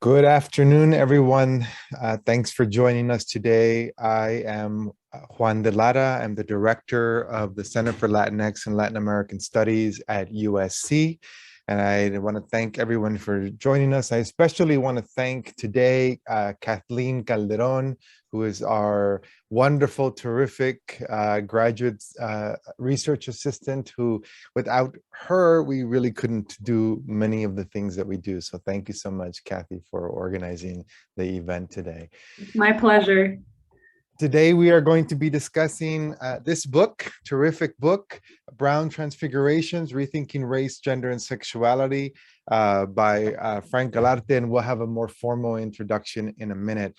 Good afternoon, everyone. Thanks for joining us today. I am Juan de Lara. I'm the director of the Center for Latinx and Latin American Studies at USC. And I want to thank everyone for joining us. I especially want to thank today Kathleen Calderon, who is our wonderful, terrific graduate research assistant, who without her, we really couldn't do many of the things that we do. So thank you so much, Kathy, for organizing the event today. My pleasure. Today, we are going to be discussing this book, terrific book, Brown Transfigurations, Rethinking Race, Gender, and Sexuality by Frank Galarte, and we'll have a more formal introduction in a minute.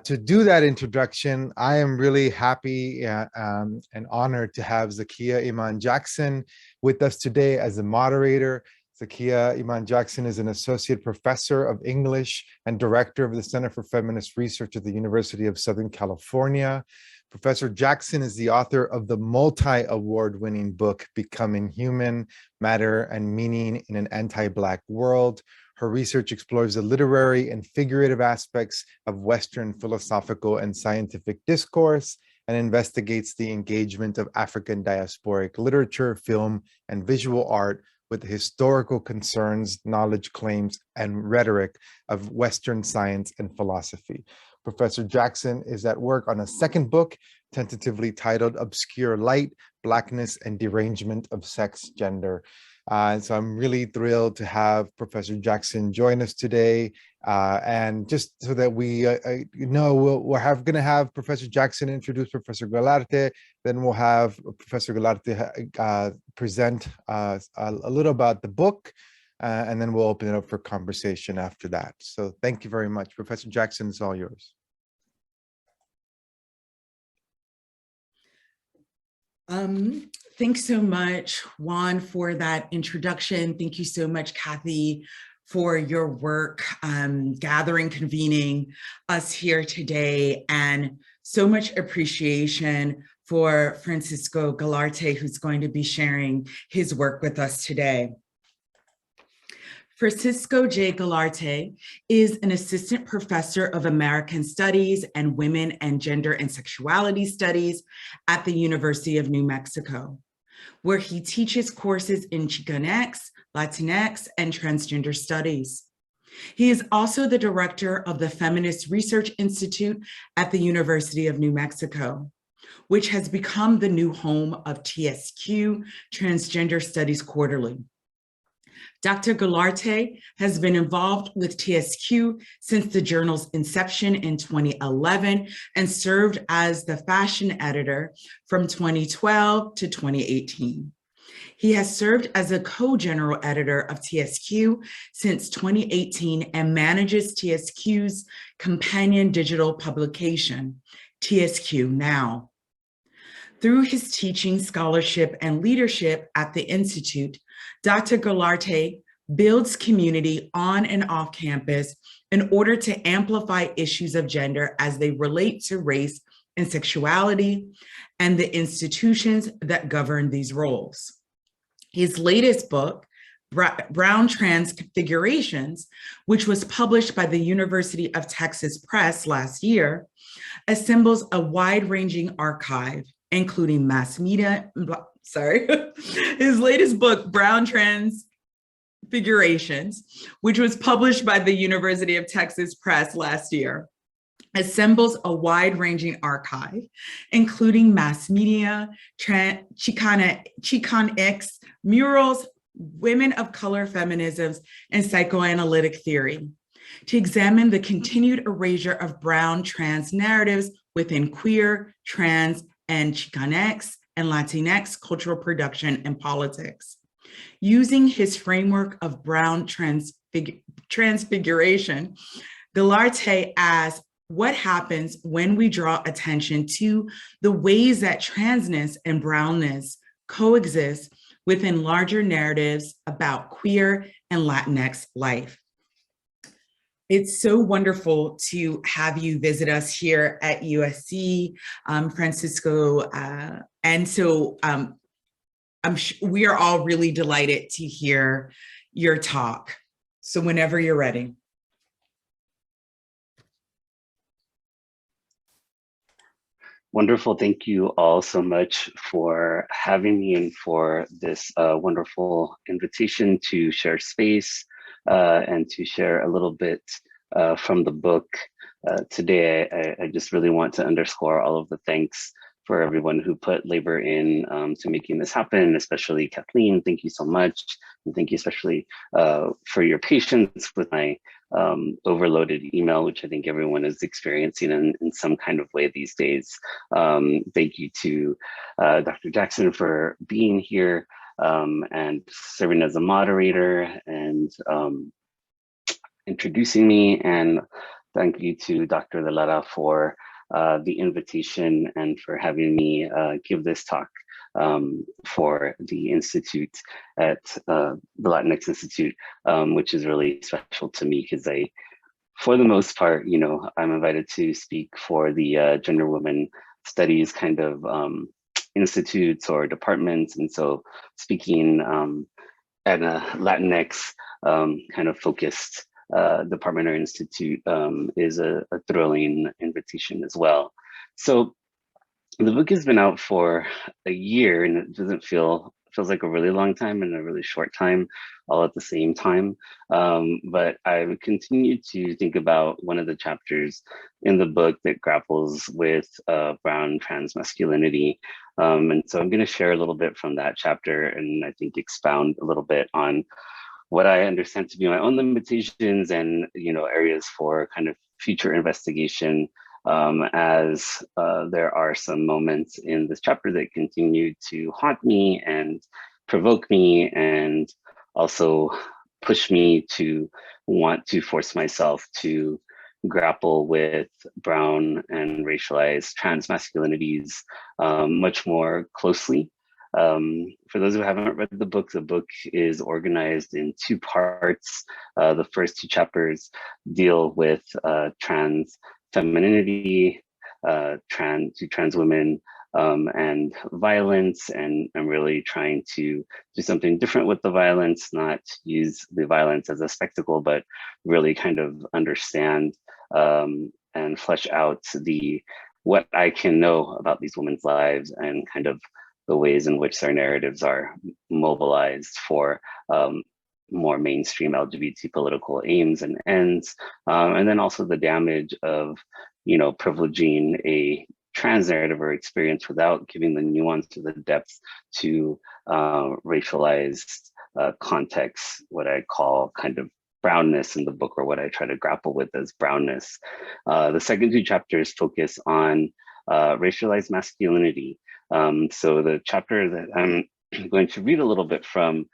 To do that introduction, I am really happy and honored to have Zakiyyah Iman Jackson with us today as a moderator. Zakiyyah Iman Jackson is an associate professor of English and director of the Center for Feminist Research at the University of Southern California. Professor Jackson is the author of the multi-award-winning book, Becoming Human, Matter and Meaning in an Anti-Black World. Her research explores the literary and figurative aspects of Western philosophical and scientific discourse and investigates the engagement of African diasporic literature, film, and visual art with the historical concerns, knowledge claims, and rhetoric of Western science and philosophy. Professor Jackson is at work on a second book, tentatively titled Obscure Light, Blackness and Derangement of Sex, Gender. And so I'm really thrilled to have Professor Jackson join us today. And just so that we know, we're going to have Professor Jackson introduce Professor Galarte, then we'll have Professor Galarte present a little about the book, and then we'll open it up for conversation after that. So thank you very much. Professor Jackson, it's all yours. Thanks so much, Juan, for that introduction. Thank you so much, Kathy, for your work gathering, convening us here today, and so much appreciation for Francisco Galarte, who's going to be sharing his work with us today. Francisco J. Galarte is an assistant professor of American Studies and Women and Gender and Sexuality Studies at the University of New Mexico, where he teaches courses in Chicanx, Latinx, and Transgender Studies. He is also the director of the Feminist Research Institute at the University of New Mexico, which has become the new home of TSQ, Transgender Studies Quarterly. Dr. Galarte has been involved with TSQ since the journal's inception in 2011 and served as the fashion editor from 2012 to 2018. He has served as a co-general editor of TSQ since 2018 and manages TSQ's companion digital publication, TSQ Now. Through his teaching, scholarship, and leadership at the Institute, Dr. Galarte builds community on and off campus in order to amplify issues of gender as they relate to race and sexuality and the institutions that govern these roles. His latest book, Brown Transfigurations, which was published by the University of Texas Press last year, assembles a wide-ranging archive, including mass media, his latest book, Brown Transfigurations, which was published by the University of Texas Press last year, assembles a wide-ranging archive, including mass media, Chicanx, murals, women of color feminisms, and psychoanalytic theory, to examine the continued erasure of brown trans narratives within queer, trans, and Chicanx and Latinx cultural production and politics. Using his framework of brown transfiguration, Galarte asks what happens when we draw attention to the ways that transness and brownness coexist within larger narratives about queer and Latinx life. It's so wonderful to have you visit us here at USC, Francisco. And so we are all really delighted to hear your talk. So whenever you're ready. Wonderful. Thank you all so much for having me and for this wonderful invitation to share space and to share a little bit from the book. Today, I just really want to underscore all of the thanks for everyone who put labor in to making this happen, especially Kathleen. Thank you so much. And thank you especially for your patience with my overloaded email, which I think everyone is experiencing in some kind of way these days. Thank you to Dr. Jackson for being here and serving as a moderator and introducing me. And thank you to Dr. Lara for the invitation and for having me give this talk for the Institute at the Latinx Institute, which is really special to me because for the most part, I'm invited to speak for the Gender Women Studies kind of institutes or departments. And so speaking at a Latinx kind of focused department or institute is a thrilling invitation as well. So the book has been out for a year and it doesn't feels like a really long time and a really short time all at the same time. But I would continue to think about one of the chapters in the book that grapples with brown trans masculinity. And so I'm going to share a little bit from that chapter and I think expound a little bit on what I understand to be my own limitations and areas for kind of future investigation as there are some moments in this chapter that continue to haunt me and provoke me and also push me to want to force myself to grapple with brown and racialized trans masculinities much more closely. For those who haven't read the book is organized in two parts. The first two chapters deal with trans femininity, trans women, and violence, and I'm really trying to do something different with the violence, not use the violence as a spectacle, but really kind of understand and flesh out what I can know about these women's lives and kind of the ways in which their narratives are mobilized for more mainstream LGBT political aims and ends, and then also the damage of, privileging a trans narrative or experience without giving the nuance or the depth to racialized contexts, what I call kind of brownness in the book, or what I try to grapple with as brownness. The second two chapters focus on racialized masculinity. So the chapter that I'm going to read a little bit from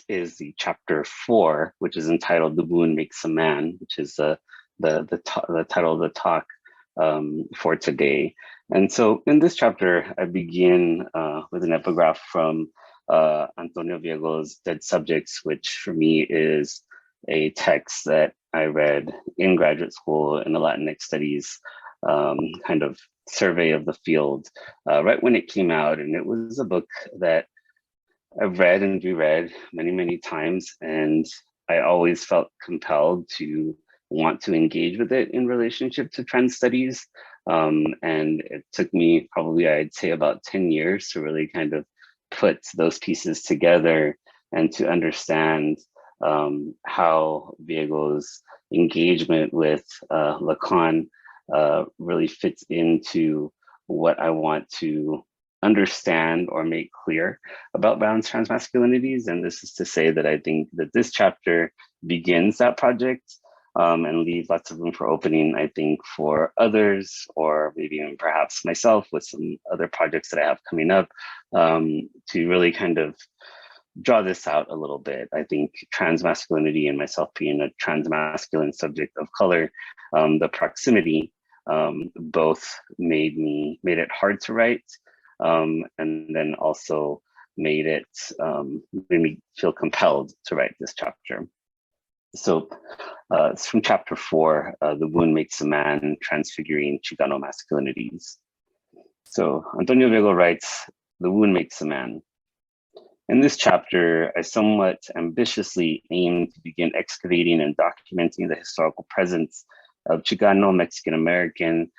is the chapter 4, which is entitled "The Wound Makes a Man," which is the title of the talk for today. And so in this chapter, I begin with an epigraph from Antonio Viego's Dead Subjects, which for me is a text that I read in graduate school in the Latinx Studies kind of survey of the field right when it came out. And it was a book that I've read and reread many, many times. And I always felt compelled to want to engage with it in relationship to trans studies. And it took me probably, I'd say, about 10 years to really kind of put those pieces together and to understand how Viego's engagement with Lacan really fits into what I want to understand or make clear about brown trans masculinities. And this is to say that I think that this chapter begins that project and leaves lots of room for opening, I think, for others, or maybe even perhaps myself with some other projects that I have coming up to really kind of draw this out a little bit. I think trans masculinity and myself being a trans masculine subject of color, the proximity both made it hard to write, and then also made me feel compelled to write this chapter. So it's from chapter 4, "The Wound Makes a Man, Transfiguring Chicano Masculinities." So Antonio Viego writes, "The wound makes a man." In this chapter, I somewhat ambitiously aim to begin excavating and documenting the historical presence of Chicano Mexican American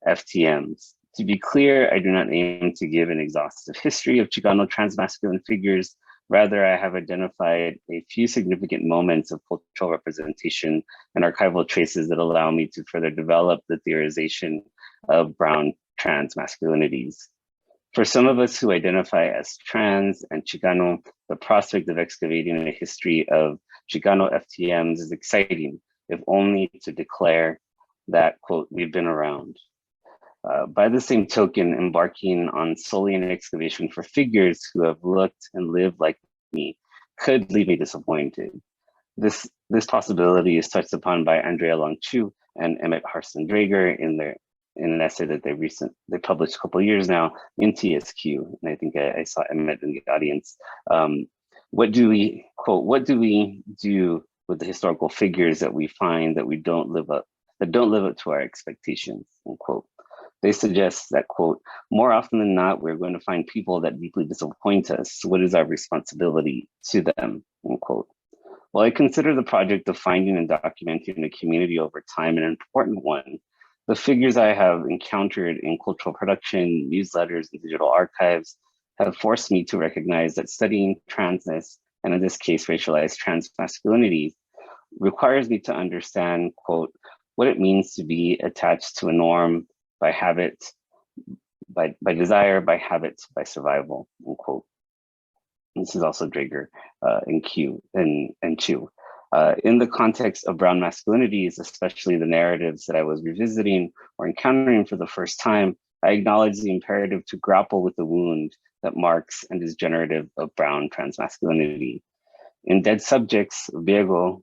FTMs, To be clear, I do not aim to give an exhaustive history of Chicano transmasculine figures. Rather, I have identified a few significant moments of cultural representation and archival traces that allow me to further develop the theorization of brown trans masculinities. For some of us who identify as trans and Chicano, the prospect of excavating a history of Chicano FTMs is exciting, if only to declare that, quote, we've been around. By the same token, embarking on solely an excavation for figures who have looked and lived like me could leave me disappointed. This possibility is touched upon by Andrea Long Chu and Emmett Harston Drager in an essay that they published a couple of years now in TSQ, and I think I saw Emmett in the audience. What do we do with the historical figures that we find that don't live up to our expectations, unquote. They suggest that, quote, more often than not, we're going to find people that deeply disappoint us. What is our responsibility to them, unquote? While I consider the project of finding and documenting a community over time an important one, the figures I have encountered in cultural production, newsletters, and digital archives have forced me to recognize that studying transness, and in this case, racialized trans masculinity, requires me to understand, quote, what it means to be attached to a norm by habit, by desire, by habit, by survival, unquote. This is also Drager and Chu. In the context of brown masculinities, especially the narratives that I was revisiting or encountering for the first time, I acknowledge the imperative to grapple with the wound that marks and is generative of brown transmasculinity. In Dead Subjects, Viego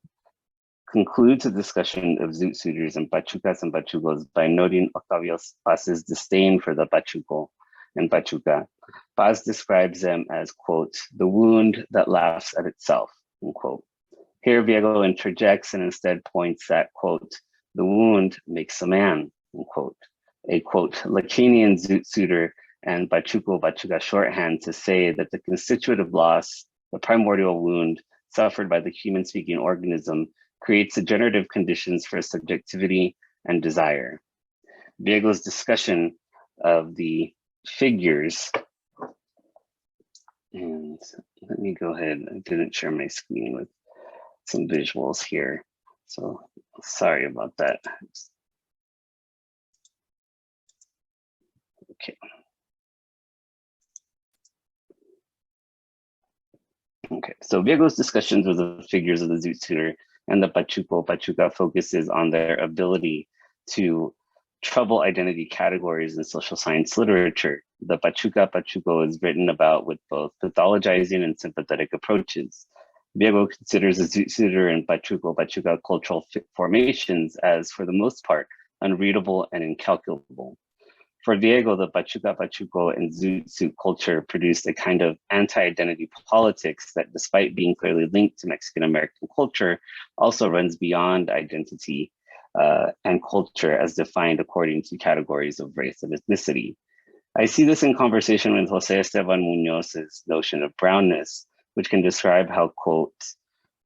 concludes a discussion of zoot suitors and pachucas and pachugos by noting Octavio Paz's disdain for the pachuco and pachuca. Paz describes them as, quote, the wound that laughs at itself, unquote. Here, Viego interjects and instead points that, quote, the wound makes a man, unquote. A, quote, Lacanian zoot suitor and pachuca shorthand to say that the constitutive loss, the primordial wound suffered by the human-speaking organism, creates the generative conditions for subjectivity and desire. Viego's discussion of the figures, and let me go ahead, I didn't share my screen with some visuals here, so sorry about that. Okay. Okay, so Viego's discussions of the figures of the zoot suitor and the pachuca focuses on their ability to trouble identity categories in social science literature. The pachuco is written about with both pathologizing and sympathetic approaches. Viego considers the zoot suitor and pachuca cultural formations as, for the most part, unreadable and incalculable. For Viego, the pachuco and zoot suit culture produced a kind of anti-identity politics that, despite being clearly linked to Mexican American culture, also runs beyond identity and culture as defined according to categories of race and ethnicity. I see this in conversation with Jose Esteban Muñoz's notion of brownness, which can describe how, quote,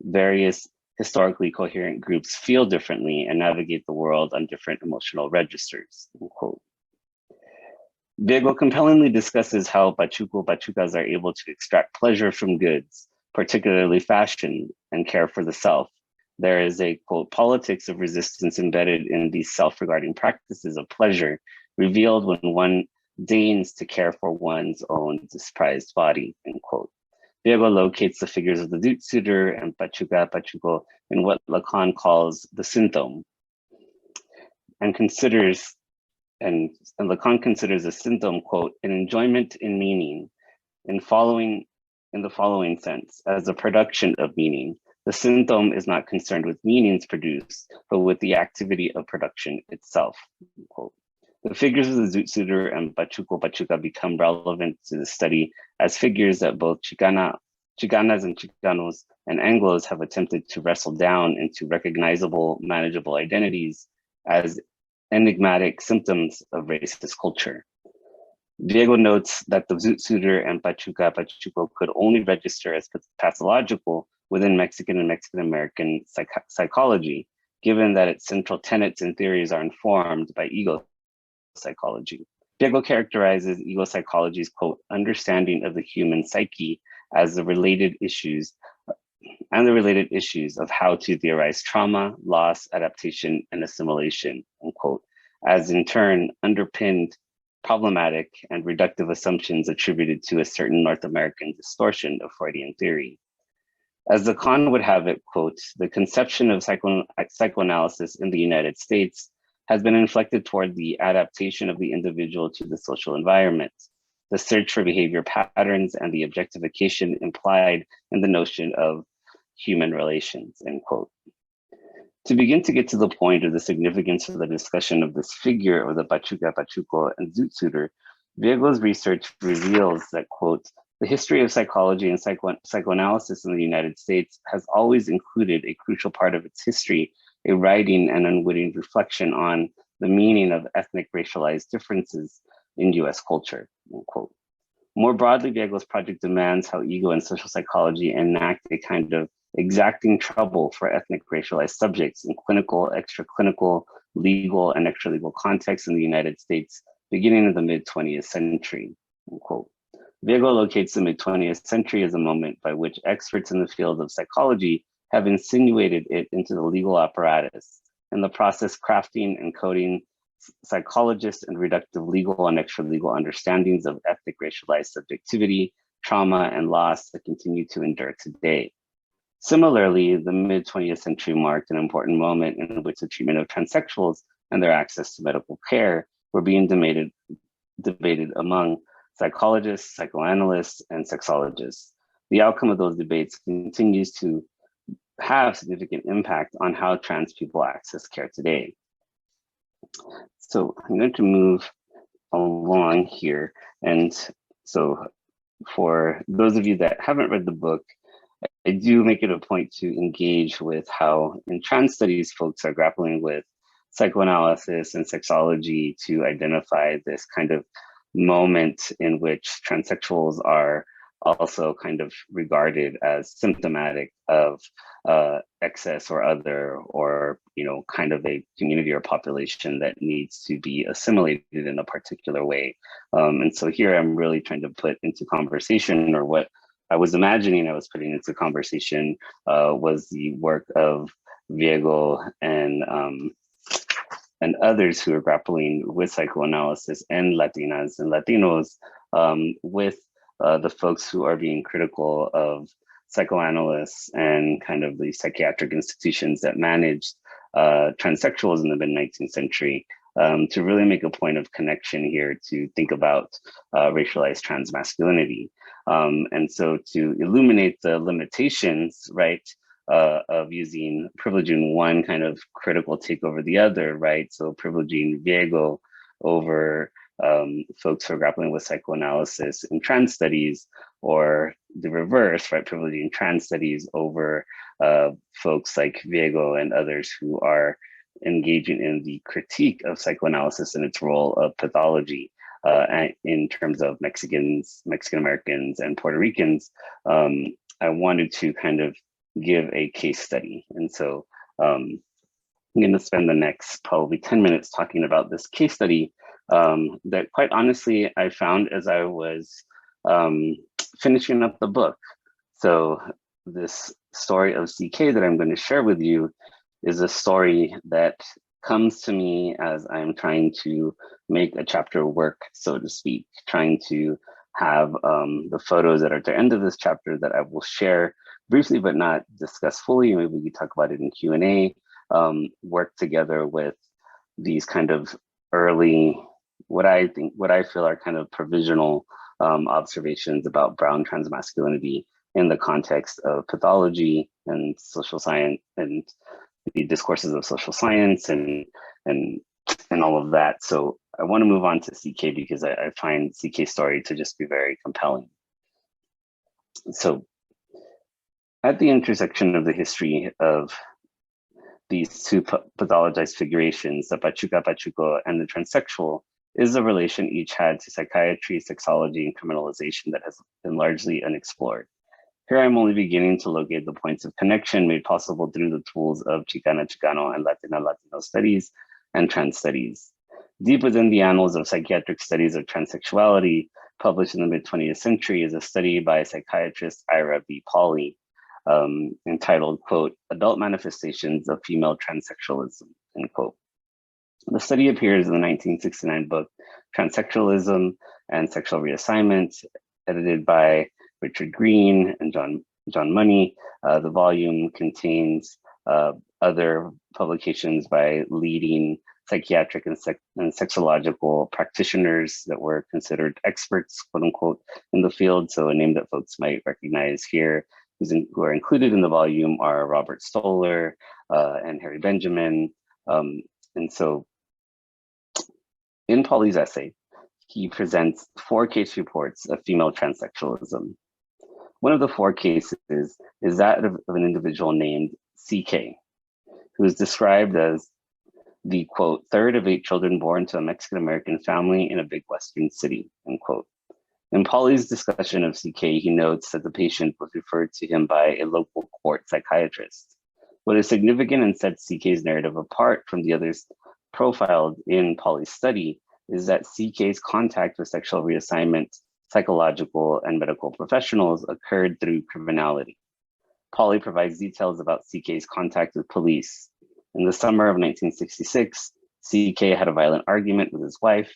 various historically coherent groups feel differently and navigate the world on different emotional registers, unquote. Viego compellingly discusses how pachucas are able to extract pleasure from goods, particularly fashion, and care for the self. There is a, quote, politics of resistance embedded in these self-regarding practices of pleasure, revealed when one deigns to care for one's own desprized body, end quote. Viego locates the figures of the zoot suitor and pachuco in what Lacan calls the symptom, and Lacan considers a symptom, quote, an enjoyment in meaning, in the following sense, as a production of meaning. The symptom is not concerned with meanings produced, but with the activity of production itself, quote. The figures of the zoot suitor and pachuca become relevant to the study as figures that both Chicanas and Chicanos and Anglos have attempted to wrestle down into recognizable, manageable identities as enigmatic symptoms of racist culture. Viego notes that the zoot suitor and pachuco could only register as pathological within Mexican and Mexican American psychology, given that its central tenets and theories are informed by ego psychology. Viego characterizes ego psychology's, quote, understanding of the human psyche as the related issues of how to theorize trauma, loss, adaptation, and assimilation, unquote, as in turn underpinned problematic and reductive assumptions attributed to a certain North American distortion of Freudian theory. As the Khan would have it, quote, the conception of psychoanalysis in the United States has been inflected toward the adaptation of the individual to the social environment, the search for behavior patterns, and the objectification implied in the notion of human relations, end quote. To begin to get to the point of the significance of the discussion of this figure of the Pachuca, Pachuco, and Zoot Suitor, Viego's research reveals that, quote, the history of psychology and psychoanalysis in the United States has always included a crucial part of its history, a writing and unwitting reflection on the meaning of ethnic racialized differences in US culture, end quote. More broadly, Viego's project demands how ego and social psychology enact a kind of exacting trouble for ethnic racialized subjects in clinical, extraclinical, legal, and extralegal contexts in the United States, beginning in the mid-20th century, end quote. Viego locates the mid-20th century as a moment by which experts in the field of psychology have insinuated it into the legal apparatus, in the process crafting and coding psychologists and reductive legal and extralegal understandings of ethnic racialized subjectivity, trauma, and loss that continue to endure today. Similarly, the mid-20th century marked an important moment in which the treatment of transsexuals and their access to medical care were being debated among psychologists, psychoanalysts, and sexologists. The outcome of those debates continues to have significant impact on how trans people access care today. So I'm going to move along here. And so for those of you that haven't read the book, I do make it a point to engage with how in trans studies, folks are grappling with psychoanalysis and sexology to identify this kind of moment in which transsexuals are also kind of regarded as symptomatic of excess or other, or, you know, kind of a community or population that needs to be assimilated in a particular way. And so here I'm really trying to put into conversation, or what I was imagining I was putting into conversation was the work of Viego and others who are grappling with psychoanalysis, and Latinas and Latinos, with the folks who are being critical of psychoanalysts and kind of the psychiatric institutions that managed transsexuals in the mid-19th century, to really make a point of connection here to think about racialized transmasculinity. And so to illuminate the limitations, right, of using privileging one kind of critical take over the other, right? So privileging Viego over folks who are grappling with psychoanalysis in trans studies, or the reverse, right? Privileging trans studies over folks like Viego and others who are engaging in the critique of psychoanalysis and its role of pathology in terms of Mexicans, Mexican Americans, and Puerto Ricans. I wanted to kind of give a case study. And so I'm going to spend the next probably 10 minutes talking about this case study that, quite honestly, I found as I was finishing up the book. So this story of CK that I'm going to share with you is a story that comes to me as I'm trying to make a chapter work, so to speak, trying to have the photos that are at the end of this chapter that I will share briefly but not discuss fully. Maybe we can talk about it in Q&A, work together with these kind of early, what I feel are kind of provisional observations about brown transmasculinity in the context of pathology and social science and the discourses of social science and all of that. So I want to move on to CK because I find CK's story to just be very compelling. So at the intersection of the history of these two pathologized figurations, the Pachuca, Pachuco, and the transsexual, is a relation each had to psychiatry, sexology, and criminalization that has been largely unexplored. Here I'm only beginning to locate the points of connection made possible through the tools of Chicana, Chicano, and Latina, Latino studies and trans studies. Deep within the annals of psychiatric studies of transsexuality, published in the mid-20th century, is a study by psychiatrist Ira B. Pauli, entitled, quote, "Adult Manifestations of Female Transsexualism," end quote. The study appears in the 1969 book, Transsexualism and Sexual Reassignment, edited by Richard Green and John Money. The volume contains other publications by leading psychiatric and sexological practitioners that were considered experts, quote unquote, in the field. So a name that folks might recognize here who are included in the volume are Robert Stoller and Harry Benjamin. And so in Pauli's essay, he presents 4 case reports of female transsexualism. One of the 4 cases is that of an individual named CK, who is described as the, quote, 3rd of 8 children born to a Mexican-American family in a big Western city, end quote. In Pauli's discussion of CK, he notes that the patient was referred to him by a local court psychiatrist. What is significant and sets CK's narrative apart from the others profiled in Pauli's study is that CK's contact with sexual reassignment, psychological, and medical professionals occurred through criminality. Pauli provides details about CK's contact with police. In the summer of 1966, CK had a violent argument with his wife,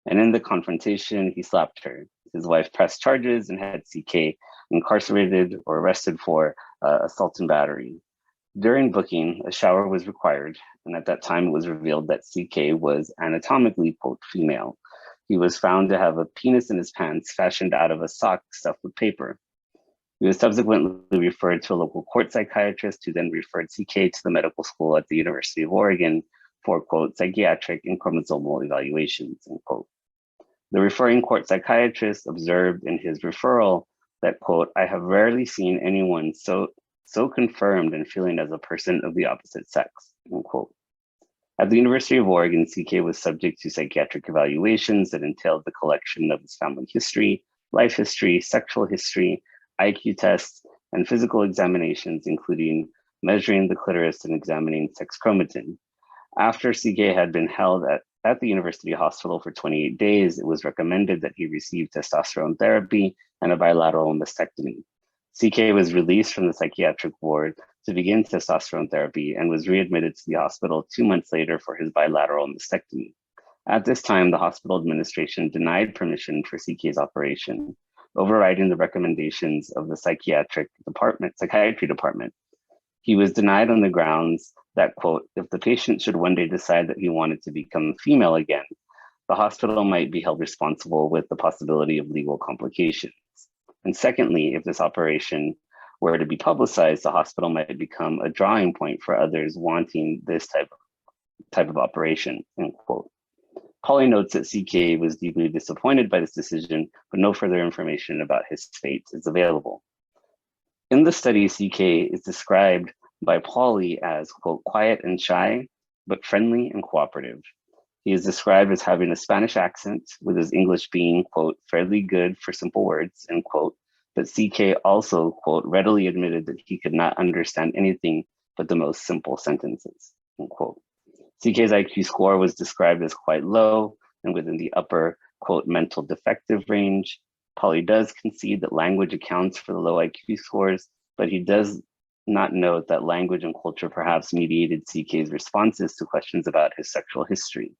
and in the confrontation, he slapped her. His wife pressed charges and had CK incarcerated or arrested for assault and battery. During booking, a shower was required, and at that time it was revealed that CK was anatomically, quote, female. He was found to have a penis in his pants fashioned out of a sock stuffed with paper. He was subsequently referred to a local court psychiatrist who then referred CK to the medical school at the University of Oregon for, quote, psychiatric and chromosomal evaluations, end quote. The referring court psychiatrist observed in his referral that, quote, "I have rarely seen anyone so confirmed in feeling as a person of the opposite sex," end quote. At the University of Oregon, CK was subject to psychiatric evaluations that entailed the collection of his family history, life history, sexual history, IQ tests, and physical examinations, including measuring the clitoris and examining sex chromatin. After CK had been held at the university hospital for 28 days, it was recommended that he receive testosterone therapy and a bilateral mastectomy. CK was released from the psychiatric ward to begin testosterone therapy and was readmitted to the hospital 2 months later for his bilateral mastectomy. At this time, the hospital administration denied permission for CK's operation, overriding the recommendations of the psychiatry department. He was denied on the grounds that, quote, "if the patient should one day decide that he wanted to become female again, the hospital might be held responsible with the possibility of legal complications. And secondly, if this operation were to be publicized, the hospital might become a drawing point for others wanting this type of operation," end quote. Pauli notes that CK was deeply disappointed by this decision, but no further information about his fate is available. In the study, CK is described by Pauli as, quote, "quiet and shy, but friendly and cooperative." He is described as having a Spanish accent, with his English being, quote, "fairly good for simple words," end quote. But CK also, quote, "readily admitted that he could not understand anything but the most simple sentences," end quote. CK's IQ score was described as quite low and within the upper, quote, "mental defective range." Pauli does concede that language accounts for the low IQ scores, but he does not note that language and culture perhaps mediated CK's responses to questions about his sexual history.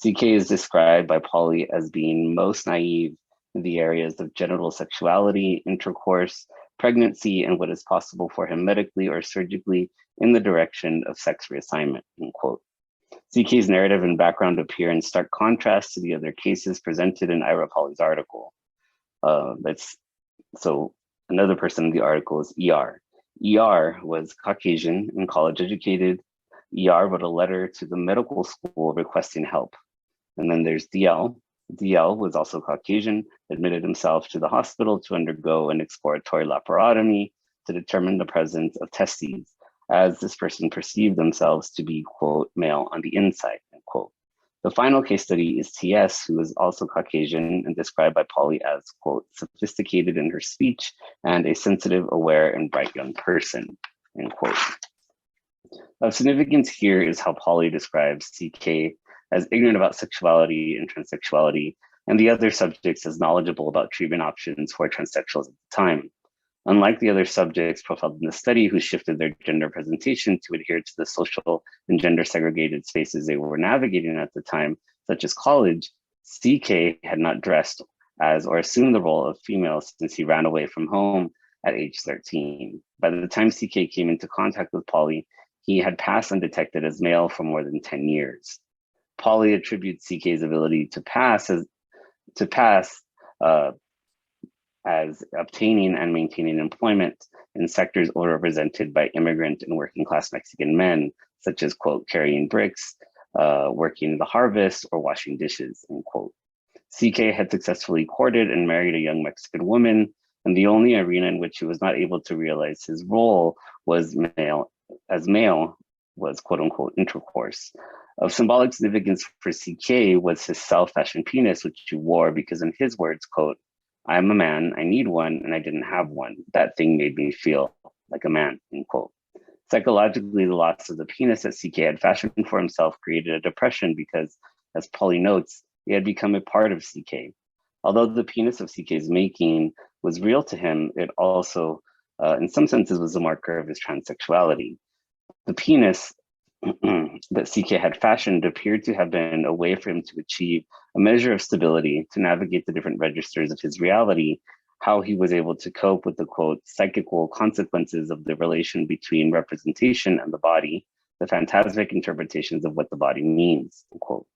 CK is described by Pauli as being most naive in the areas of genital sexuality, intercourse, pregnancy, and what is possible for him medically or surgically in the direction of sex reassignment, end quote. CK's narrative and background appear in stark contrast to the other cases presented in Ira Pauli's article. So another person in the article is ER. ER was Caucasian and college educated. ER wrote a letter to the medical school requesting help. And then there's DL. DL was also Caucasian, admitted himself to the hospital to undergo an exploratory laparotomy to determine the presence of testes, as this person perceived themselves to be, quote, "male on the inside," end quote. The final case study is TS, who is also Caucasian and described by Pauli as, quote, "sophisticated in her speech and a sensitive, aware, and bright young person," end quote. Of significance here is how Pauli describes CK as ignorant about sexuality and transsexuality, and the other subjects as knowledgeable about treatment options for transsexuals at the time. Unlike the other subjects profiled in the study who shifted their gender presentation to adhere to the social and gender segregated spaces they were navigating at the time, such as college, CK had not dressed as or assumed the role of female since he ran away from home at age 13. By the time CK came into contact with Polly, he had passed undetected as male for more than 10 years. Polly attributes CK's ability to pass as obtaining and maintaining employment in sectors overrepresented by immigrant and working class Mexican men, such as, quote, carrying bricks, working the harvest, or washing dishes, end quote. CK had successfully courted and married a young Mexican woman, and the only arena in which he was not able to realize his role was male was, quote unquote, intercourse. Of symbolic significance for CK was his self-fashioned penis, which he wore because, in his words, quote, "I am a man, I need one, and I didn't have one. That thing made me feel like a man," end quote. Psychologically, the loss of the penis that CK had fashioned for himself created a depression because, as Polly notes, it had become a part of CK. Although the penis of CK's making was real to him, it also, in some senses, was a marker of his transsexuality. The penis that CK had fashioned appeared to have been a way for him to achieve a measure of stability, to navigate the different registers of his reality, how he was able to cope with the, quote, psychical consequences of the relation between representation and the body, the phantasmic interpretations of what the body means, end quote.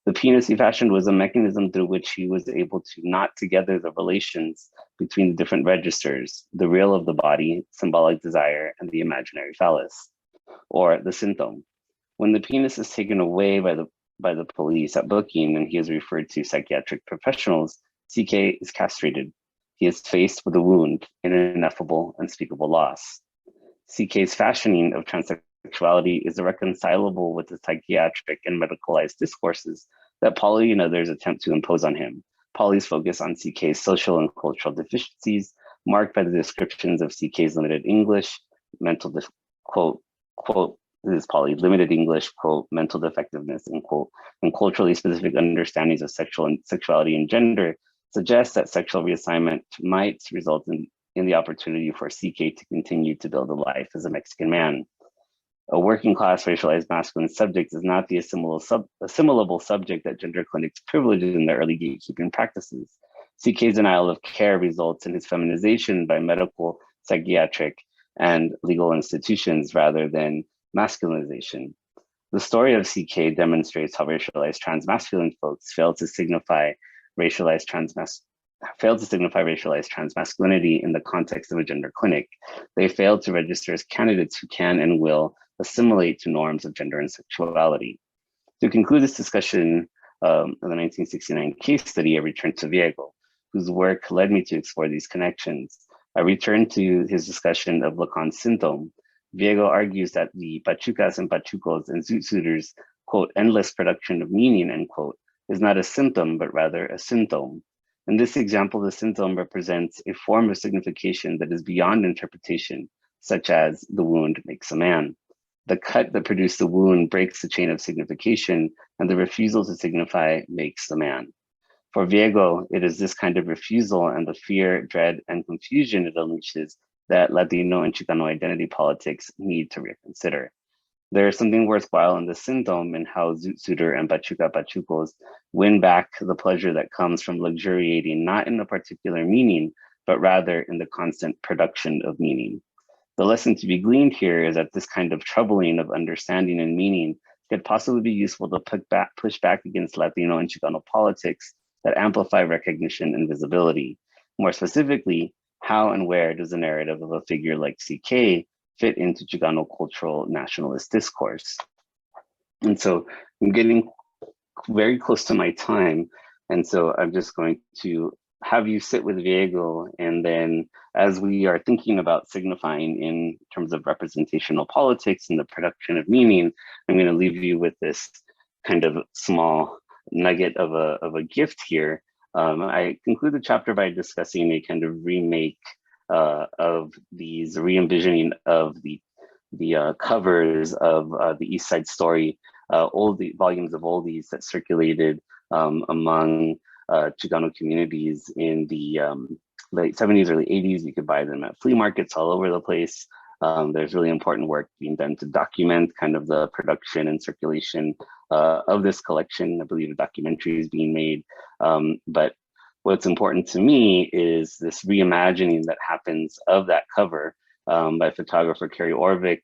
The penis he fashioned was a mechanism through which he was able to knot together the relations between the different registers, the real of the body, symbolic desire, and the imaginary phallus, or the symptom. When the penis is taken away by the police at booking and he is referred to psychiatric professionals, CK is castrated. He is faced with a wound, an ineffable, unspeakable loss. CK's fashioning of transsexuality is irreconcilable with the psychiatric and medicalized discourses that Polly and others attempt to impose on him. Polly's focus on CK's social and cultural deficiencies, marked by the descriptions of CK's limited English, quote, this is Polly, limited English, quote, mental defectiveness, end quote, and culturally specific understandings of sexuality and gender, suggests that sexual reassignment might result in the opportunity for CK to continue to build a life as a Mexican man. A working class racialized masculine subject is not the assimilable subject that gender clinics privileged in their early gatekeeping practices. CK's denial of care results in his feminization by medical, psychiatric, and legal institutions rather than masculinization. The story of CK demonstrates how racialized transmasculine folks fail to signify racialized transmasculinity in the context of a gender clinic. They fail to register as candidates who can and will assimilate to norms of gender and sexuality. To conclude this discussion of the 1969 case study, I return to Viego, whose work led me to explore these connections. I return to his discussion of Lacan's symptom. Viego argues that the pachucas and pachucos and zoot suiters, quote, endless production of meaning, end quote, is not a symptom, but rather a symptom. In this example, the symptom represents a form of signification that is beyond interpretation, such as the wound makes a man. The cut that produced the wound breaks the chain of signification, and the refusal to signify makes the man. For Viego, it is this kind of refusal and the fear, dread, and confusion it unleashes that Latino and Chicano identity politics need to reconsider. There is something worthwhile in the symptom and how zoot suitor and pachuca pachucos win back the pleasure that comes from luxuriating not in a particular meaning, but rather in the constant production of meaning. The lesson to be gleaned here is that this kind of troubling of understanding and meaning could possibly be useful to push back against Latino and Chicano politics that amplify recognition and visibility. More specifically, how and where does the narrative of a figure like CK fit into Chicano cultural nationalist discourse? And so I'm getting very close to my time. And so I'm just going to have you sit with Viego, and then as we are thinking about signifying in terms of representational politics and the production of meaning, I'm going to leave you with this kind of small nugget of a gift here. I conclude the chapter by discussing a kind of remake of these re-envisioning of the covers of the East Side Story volumes of oldies that circulated among Chicano communities in the late 70s, early 80s. You could buy them at flea markets all over the place. There's really important work being done to document kind of the production and circulation of this collection. I believe a documentary is being made. But what's important to me is this reimagining that happens of that cover by photographer Carrie Orvik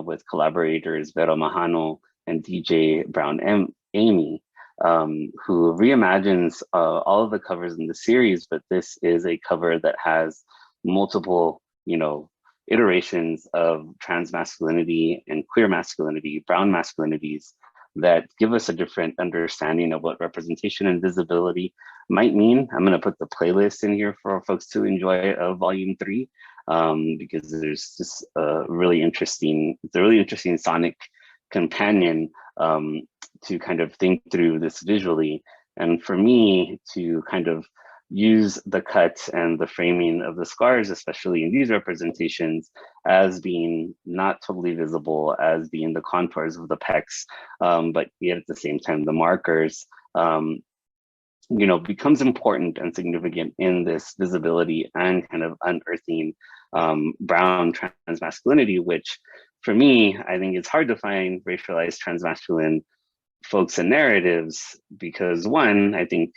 with collaborators Vero Mahano and DJ Brown Amy, who reimagines all of the covers in the series, but this is a cover that has multiple, iterations of trans masculinity and queer masculinity, brown masculinities that give us a different understanding of what representation and visibility might mean. I'm going to put the playlist in here for folks to enjoy of volume 3, because there's just a really interesting sonic companion to kind of think through this visually. And for me to kind of use the cut and the framing of the scars, especially in these representations, as being not totally visible, as being the contours of the pecs, but yet at the same time, the markers, becomes important and significant in this visibility and kind of unearthing brown trans masculinity, which for me, I think it's hard to find racialized trans masculine folks and narratives because one, I think,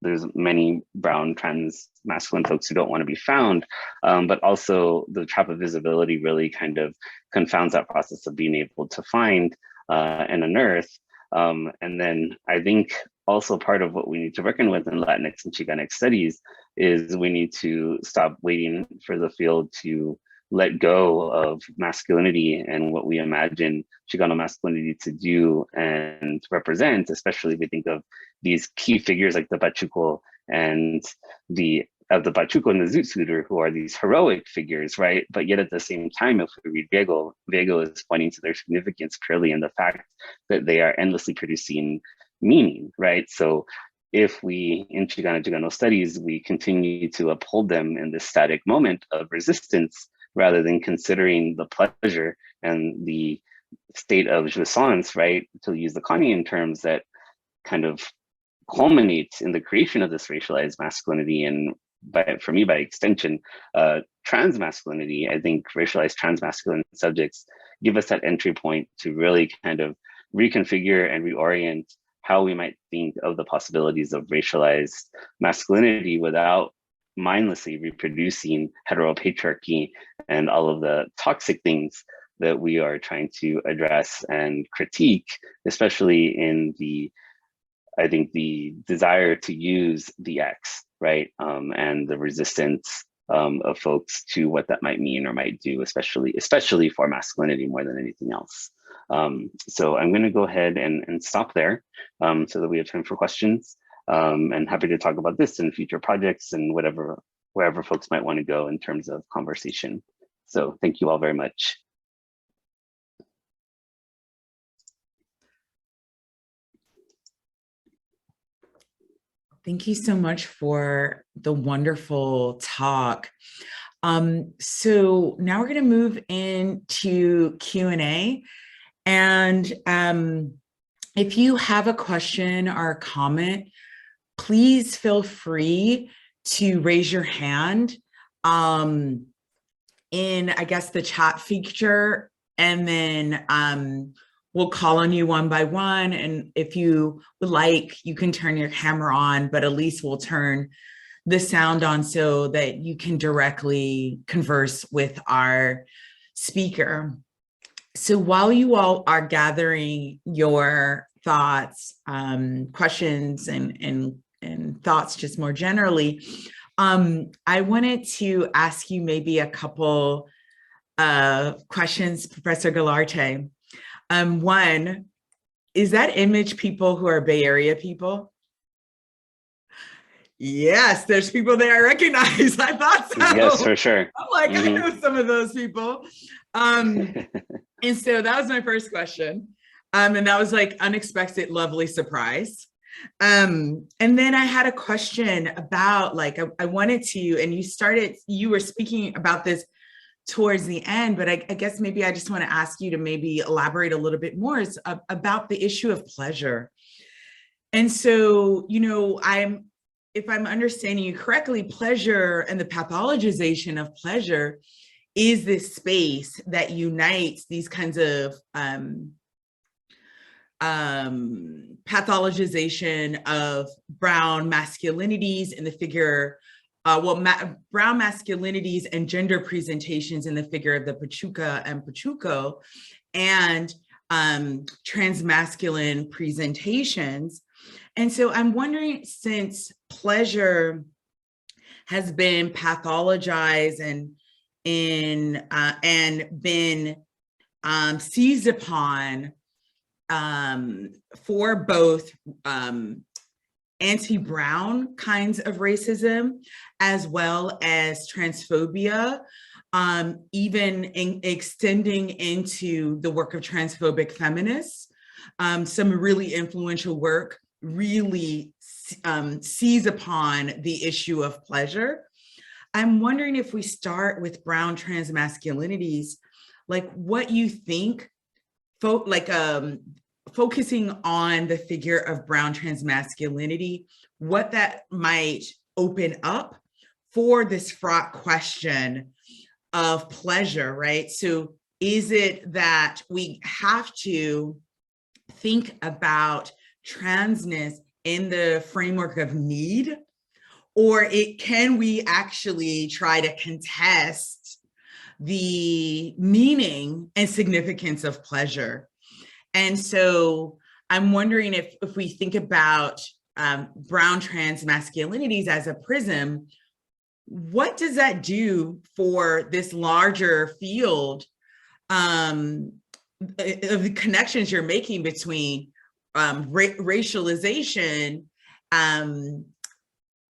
there's many brown trans masculine folks who don't want to be found, but also the trap of visibility really kind of confounds that process of being able to find and unearth. And then I think also part of what we need to reckon with in Latinx and Chicanx studies is we need to stop waiting for the field to let go of masculinity and what we imagine Chicano masculinity to do and represent, especially if we think of these key figures like the Pachuco and the Pachuco and the Zoot Suiter, who are these heroic figures, right? But yet at the same time, if we read Viego is pointing to their significance purely in the fact that they are endlessly producing meaning, right? So if we, in Chicano studies, we continue to uphold them in this static moment of resistance, rather than considering the pleasure and the state of jouissance, right? To use the Kantian terms that kind of culminates in the creation of this racialized masculinity and for me, by extension, trans masculinity. I think racialized trans masculine subjects give us that entry point to really kind of reconfigure and reorient how we might think of the possibilities of racialized masculinity without mindlessly reproducing heteropatriarchy and all of the toxic things that we are trying to address and critique, especially in I think the desire to use the X, right? And the resistance of folks to what that might mean or might do, especially for masculinity more than anything else. So I'm going to go ahead and stop there so that we have time for questions. And happy to talk about this in future projects and wherever folks might want to go in terms of conversation. So thank you all very much. Thank you so much for the wonderful talk. So now we're going to move into Q&A. And if you have a question or a comment, please feel free to raise your hand in, I guess, the chat feature, and then we'll call on you one by one. And if you would like, you can turn your camera on, but at least we'll turn the sound on so that you can directly converse with our speaker. So while you all are gathering your thoughts, questions, and thoughts just more generally, I wanted to ask you maybe a couple of questions, Professor Galarte. One, is that image people who are Bay Area people? Yes, there's people there I recognize. I thought so. Yes, for sure. I'm like, I know some of those people. And so that was my first question. And that was like unexpected, lovely surprise. And then I had a question about, like, I wanted to, and you were speaking about this towards the end, but I guess maybe I just want to ask you to maybe elaborate a little bit more about the issue of pleasure. And so, you know, if I'm understanding you correctly, pleasure and the pathologization of pleasure is this space that unites these kinds of pathologization of brown masculinities in the figure, brown masculinities and gender presentations in the figure of the Pachuca and Pachuco, and transmasculine presentations. And so I'm wondering, since pleasure has been pathologized and been seized upon for both anti-brown kinds of racism, as well as transphobia, even extending into the work of transphobic feminists. Some really influential work really seize upon the issue of pleasure. I'm wondering if we start with brown trans masculinities, like what you think, focusing on the figure of brown trans masculinity, what that might open up for this fraught question of pleasure, right? So is it that we have to think about transness in the framework of need, or can we actually try to contest the meaning and significance of pleasure? And so I'm wondering if we think about brown trans masculinities as a prism, what does that do for this larger field of the connections you're making between racialization,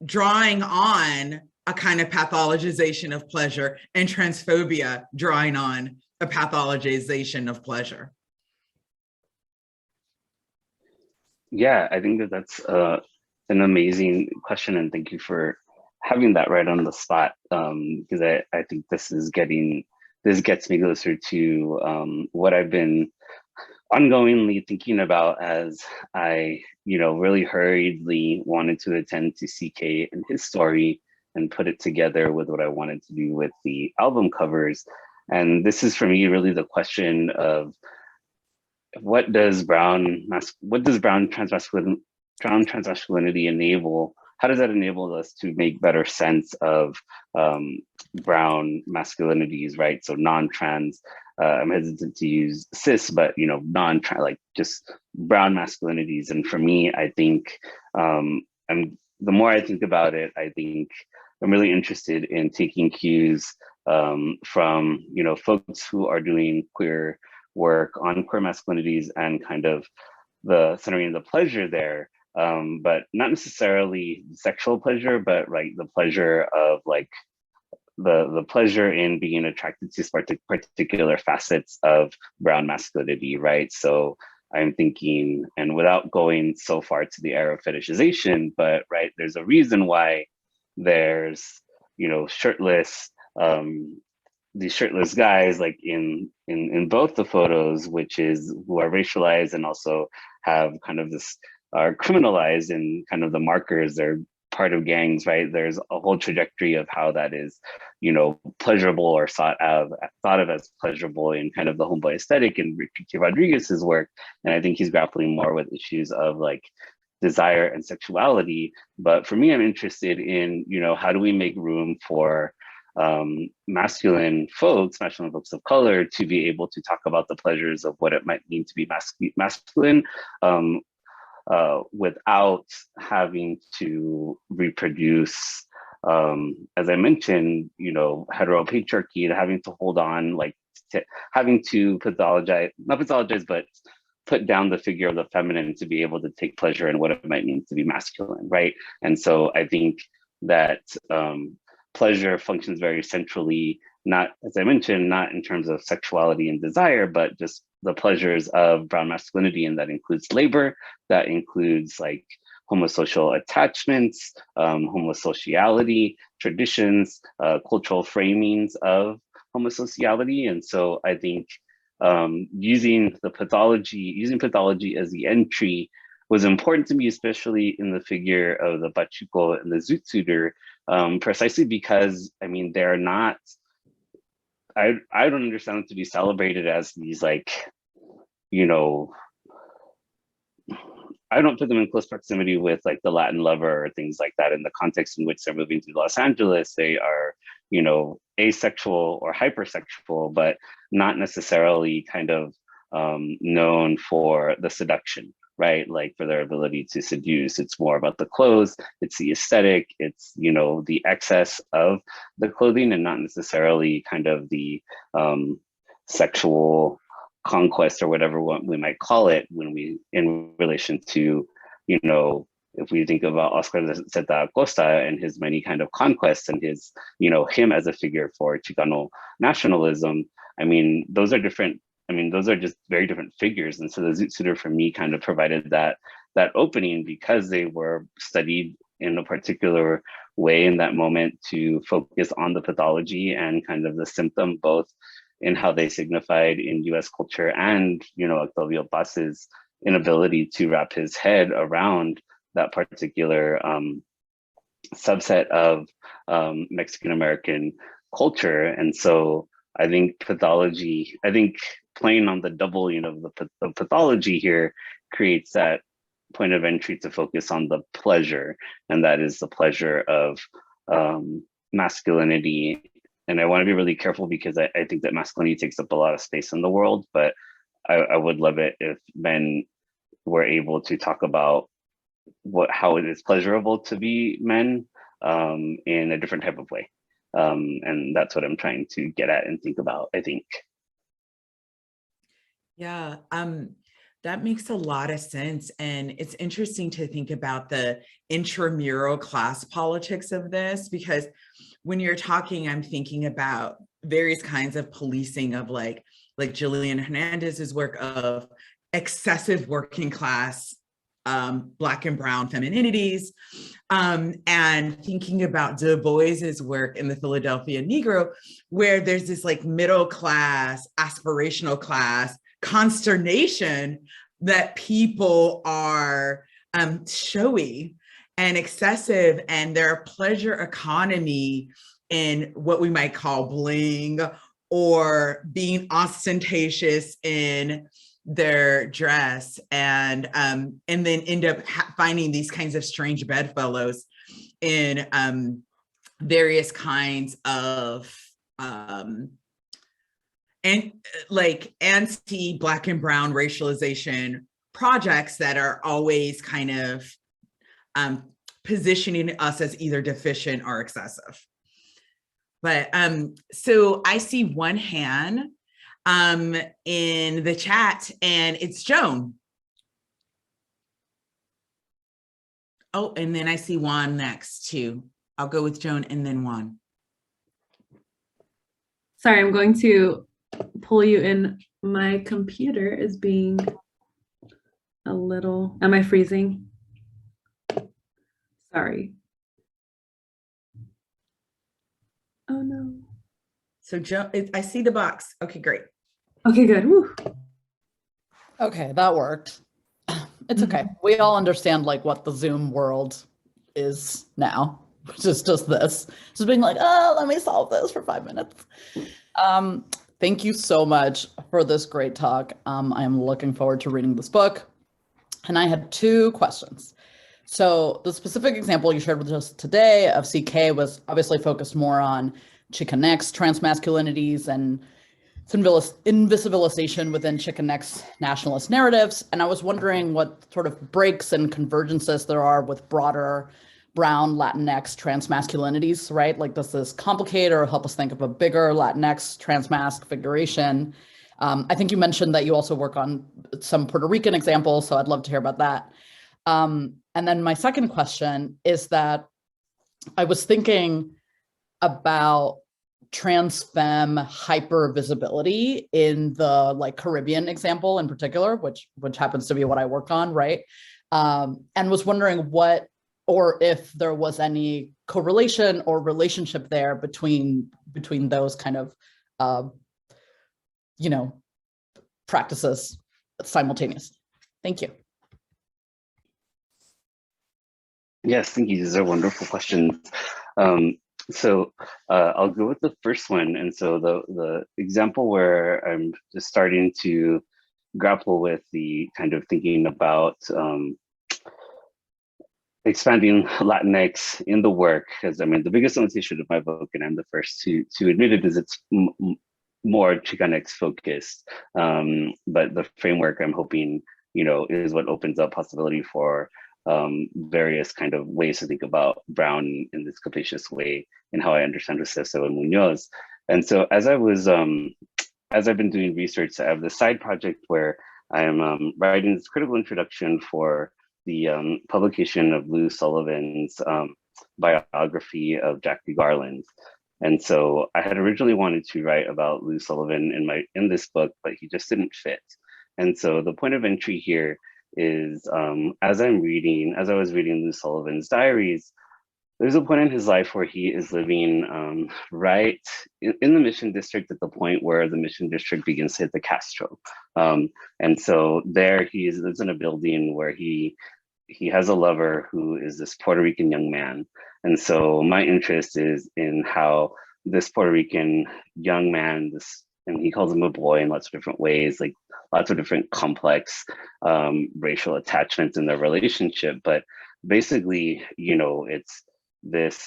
drawing on a kind of pathologization of pleasure, and transphobia drawing on a pathologization of pleasure? Yeah, I think that's an amazing question, and thank you for having that right on the spot, because I think this gets me closer to what I've been ongoingly thinking about as I, really hurriedly wanted to attend to CK and his story and put it together with what I wanted to do with the album covers. And this is for me really the question of what does brown transmasculinity enable? How does that enable us to make better sense of brown masculinities, right? So non-trans, I'm hesitant to use cis, but non-trans, like just brown masculinities. And for me, I think the more I think about it, I think I'm really interested in taking cues from folks who are doing queer work on queer masculinities and kind of the centering the pleasure there, but not necessarily sexual pleasure, but the pleasure of the pleasure in being attracted to particular facets of brown masculinity, right? So I'm thinking, and without going so far to the era of fetishization, but there's a reason why there's shirtless, these shirtless guys in both the photos, which is who are racialized and also have kind of this are criminalized, and kind of the markers, they're part of gangs, right? There's a whole trajectory of how that is, pleasurable or thought of as pleasurable in kind of the homeboy aesthetic in Ricky Rodriguez's work. And I think he's grappling more with issues of desire and sexuality. But for me, I'm interested in, how do we make room for masculine folks of color to be able to talk about the pleasures of what it might mean to be masculine, without having to reproduce, as I mentioned, heteropatriarchy, and having to hold on, having to not pathologize, but put down the figure of the feminine to be able to take pleasure in what it might mean to be masculine, right? And so I think that pleasure functions very centrally, not, as I mentioned, not in terms of sexuality and desire, but just the pleasures of brown masculinity. And that includes labor, that includes homosocial attachments, homosociality, traditions, cultural framings of homosociality. And so I think using pathology as the entry was important to me, especially in the figure of the Bachuco and the Zootsuiter, precisely because, I mean, they're not, I don't understand them to be celebrated as these, like, you know, I don't put them in close proximity with like the Latin lover or things like that in the context in which they're moving to Los Angeles. They are, you know, asexual or hypersexual, but not necessarily kind of known for the seduction, right? Like for their ability to seduce. It's more about the clothes, it's the aesthetic, it's, you know, the excess of the clothing and not necessarily kind of the sexual conquest or whatever we might call it when we, in relation to, you know, if we think about Oscar Zeta Acosta and his many kind of conquests and his, you know, him as a figure for Chicano nationalism, I mean, those are different. I mean, those are just very different figures. And so the Zootsuiter for me kind of provided that opening because they were studied in a particular way in that moment to focus on the pathology and kind of the symptom, both in how they signified in US culture and, you know, Octavio Paz's inability to wrap his head around that particular subset of Mexican-American culture. And so I think pathology, playing on the doubling of the pathology here creates that point of entry to focus on the pleasure, and that is the pleasure of masculinity. And I want to be really careful because I think that masculinity takes up a lot of space in the world, but I would love it if men were able to talk about how it is pleasurable to be men in a different type of way. And that's what I'm trying to get at and think about, I think. Yeah, that makes a lot of sense. And it's interesting to think about the intramural class politics of this, because when you're talking, I'm thinking about various kinds of policing of like Jillian Hernandez's work of excessive working class Black and brown femininities, and thinking about Du Bois's work in the Philadelphia Negro, where there's this like middle class, aspirational class consternation that people are showy and excessive, and their pleasure economy in what we might call bling or being ostentatious in their dress, and then end up finding these kinds of strange bedfellows in various kinds of and like anti-Black and brown racialization projects that are always kind of positioning us as either deficient or excessive. But so I see one hand in the chat, and it's Joan. Oh, and then I see Juan next too. I'll go with Joan and then Juan. Sorry, I'm going to pull you in. My computer is being a little, am I freezing? Sorry. Oh no. So Joan, I see the box. Okay, great. Okay, good. Woo. Okay, that worked. It's okay. We all understand like what the Zoom world is now, which is just this. Just being like, oh, let me solve this for 5 minutes. Thank you so much for this great talk. I am looking forward to reading this book. And I had 2 questions. So the specific example you shared with us today of CK was obviously focused more on Chicanx transmasculinities and invisibilization within Chicanx nationalist narratives. And I was wondering what sort of breaks and convergences there are with broader brown Latinx transmasculinities, right? Like, does this complicate or help us think of a bigger Latinx transmasc figuration? I think you mentioned that you also work on some Puerto Rican examples, so I'd love to hear about that. And then my second question is that I was thinking about trans femme hyper visibility in the like Caribbean example in particular, which happens to be what I work on, right? And was wondering what, or if there was any correlation or relationship there between those kind of you know, practices simultaneously? Thank you. Yes, thank you. These are wonderful questions. I'll go with the first one. And so the example where I'm just starting to grapple with the kind of thinking about expanding Latinx in the work, because I mean, the biggest limitation of my book, and I'm the first to admit it, is it's more Chicanx focused. But the framework I'm hoping, you know, is what opens up possibility for various kind of ways to think about Brown in this capacious way and how I understand Receso and Munoz. And so as I've been doing research, I have this side project where I am writing this critical introduction for the publication of Lou Sullivan's biography of Jackie Garland. And so I had originally wanted to write about Lou Sullivan in this book, but he just didn't fit. And so the point of entry here is as I was reading Lou Sullivan's diaries, there's a point in his life where he is living right in the Mission District at the point where the Mission District begins to hit the Castro. And so there he lives in a building where he has a lover who is this Puerto Rican young man. And so my interest is in how this Puerto Rican young man, and he calls him a boy in lots of different ways, like lots of different complex racial attachments in their relationship. But basically, you know, it's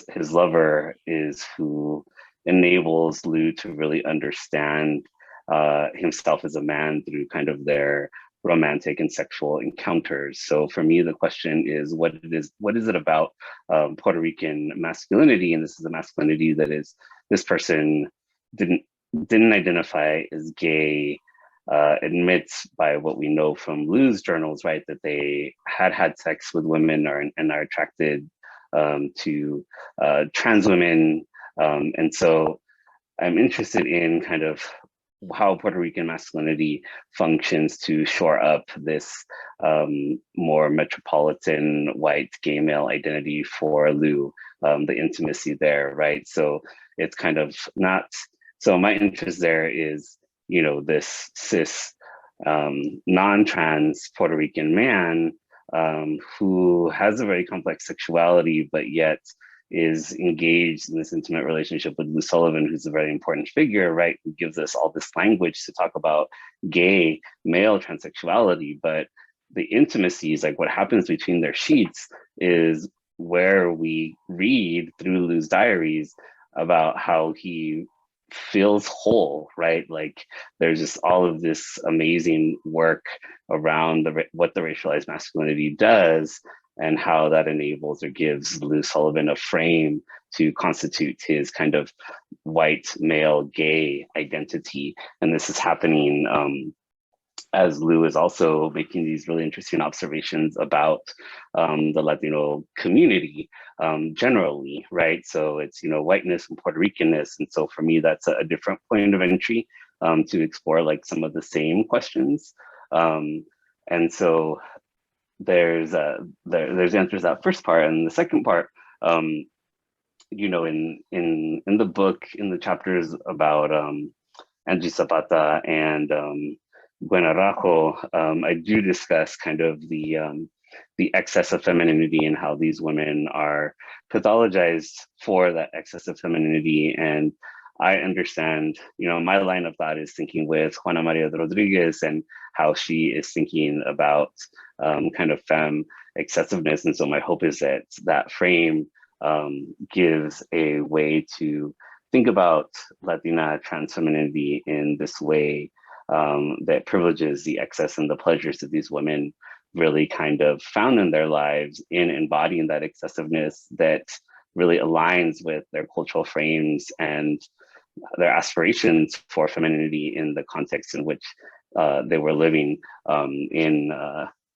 his lover is who enables Lou to really understand himself as a man through kind of their romantic and sexual encounters. So for me, the question is, what is it about Puerto Rican masculinity? And this is a masculinity that is, this person didn't identify as gay, admits by what we know from Lou's journals, right, that they had sex with women and are attracted to trans women. And so I'm interested in kind of how Puerto Rican masculinity functions to shore up this more metropolitan white gay male identity for Lou, the intimacy there, right? So it's kind of not, so my interest there is, you know, this cis non-trans Puerto Rican man who has a very complex sexuality, but yet is engaged in this intimate relationship with Lou Sullivan, who's a very important figure, right? Who gives us all this language to talk about gay male transsexuality, but the intimacies, like what happens between their sheets, is where we read through Lou's diaries about how he feels whole, right? Like there's just all of this amazing work around what the racialized masculinity does and how that enables or gives Lou Sullivan a frame to constitute his kind of white male gay identity. And this is happening as Lou is also making these really interesting observations about the Latino community generally, right? So it's, you know, whiteness and Puerto Ricanness. And so for me, that's a different point of entry to explore like some of the same questions. And so there's answers that first part, and the second part, you know, in the book, in the chapters about Angie Zapata and Buenarrajo, I do discuss kind of the excess of femininity and how these women are pathologized for that excess of femininity. And I understand, you know, my line of thought is thinking with Juana Maria Rodriguez and how she is thinking about kind of femme excessiveness. And so my hope is that that frame gives a way to think about Latina trans femininity in this way that privileges the excess and the pleasures that these women really kind of found in their lives in embodying that excessiveness that really aligns with their cultural frames and their aspirations for femininity in the context in which they were living in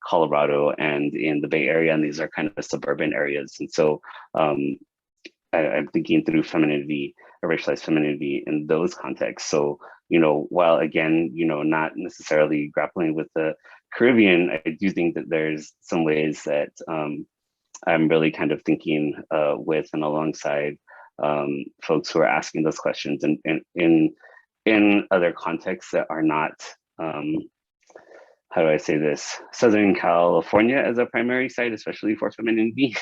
Colorado and in the Bay Area, and these are kind of suburban areas. And so I'm thinking through femininity, racialized femininity in those contexts. So, you know, while again, you know, not necessarily grappling with the Caribbean, I do think that there's some ways that I'm really kind of thinking with and alongside folks who are asking those questions and in in other contexts that are not, how do I say this, Southern California as a primary site, especially for femininity,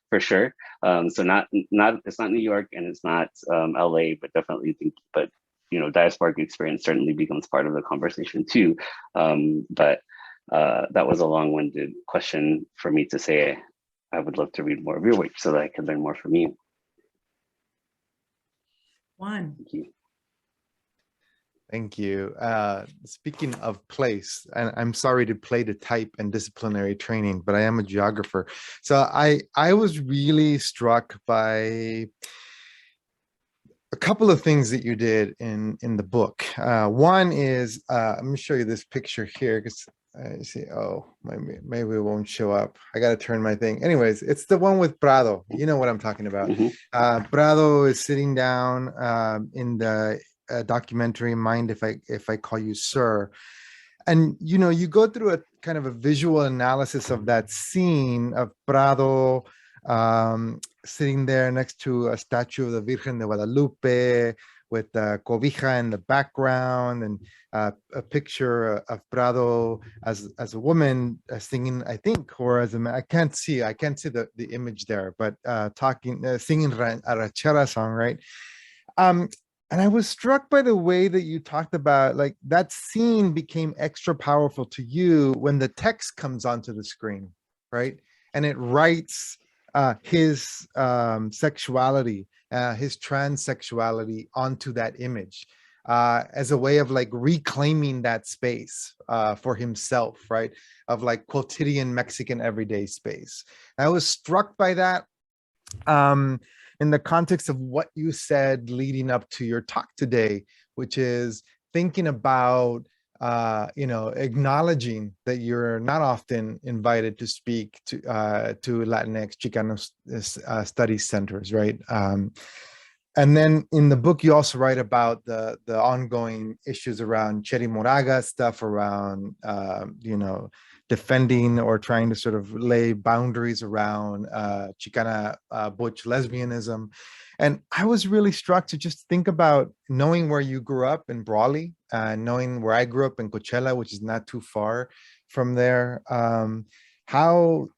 for sure. So it's not New York and it's not LA, but definitely but diasporic experience certainly becomes part of the conversation too. But that was a long-winded question for me to say, I would love to read more of your work so that I could learn more from you. Juan. Thank you. Thank you. Speaking of place, and I'm sorry to play the type and disciplinary training, but I am a geographer. So I was really struck by a couple of things that you did in the book. One is, let me show you this picture here, because I see, oh, maybe it won't show up. I got to turn my thing. Anyways, it's the one with Prado. You know what I'm talking about. Mm-hmm. Prado is sitting down in the documentary Mind If I Call You Sir. And, you go through a kind of a visual analysis of that scene of Prado sitting there next to a statue of the Virgen de Guadalupe with cobija in the background, and a picture of Prado as a woman singing, I think, or as a man. I can't see the image there, but singing a ranchera song, right? And I was struck by the way that you talked about, like, that scene became extra powerful to you when the text comes onto the screen, right? And it writes his sexuality, his transsexuality onto that image as a way of like reclaiming that space for himself, right? Of like quotidian Mexican everyday space. I was struck by that. In the context of what you said leading up to your talk today, which is thinking about, acknowledging that you're not often invited to speak to Latinx Chicano studies centers, right? And then in the book, you also write about the ongoing issues around Cherry Moraga stuff, around, defending or trying to sort of lay boundaries around Chicana butch lesbianism. And I was really struck to just think about knowing where you grew up in Brawley, knowing where I grew up in Coachella, which is not too far from there. So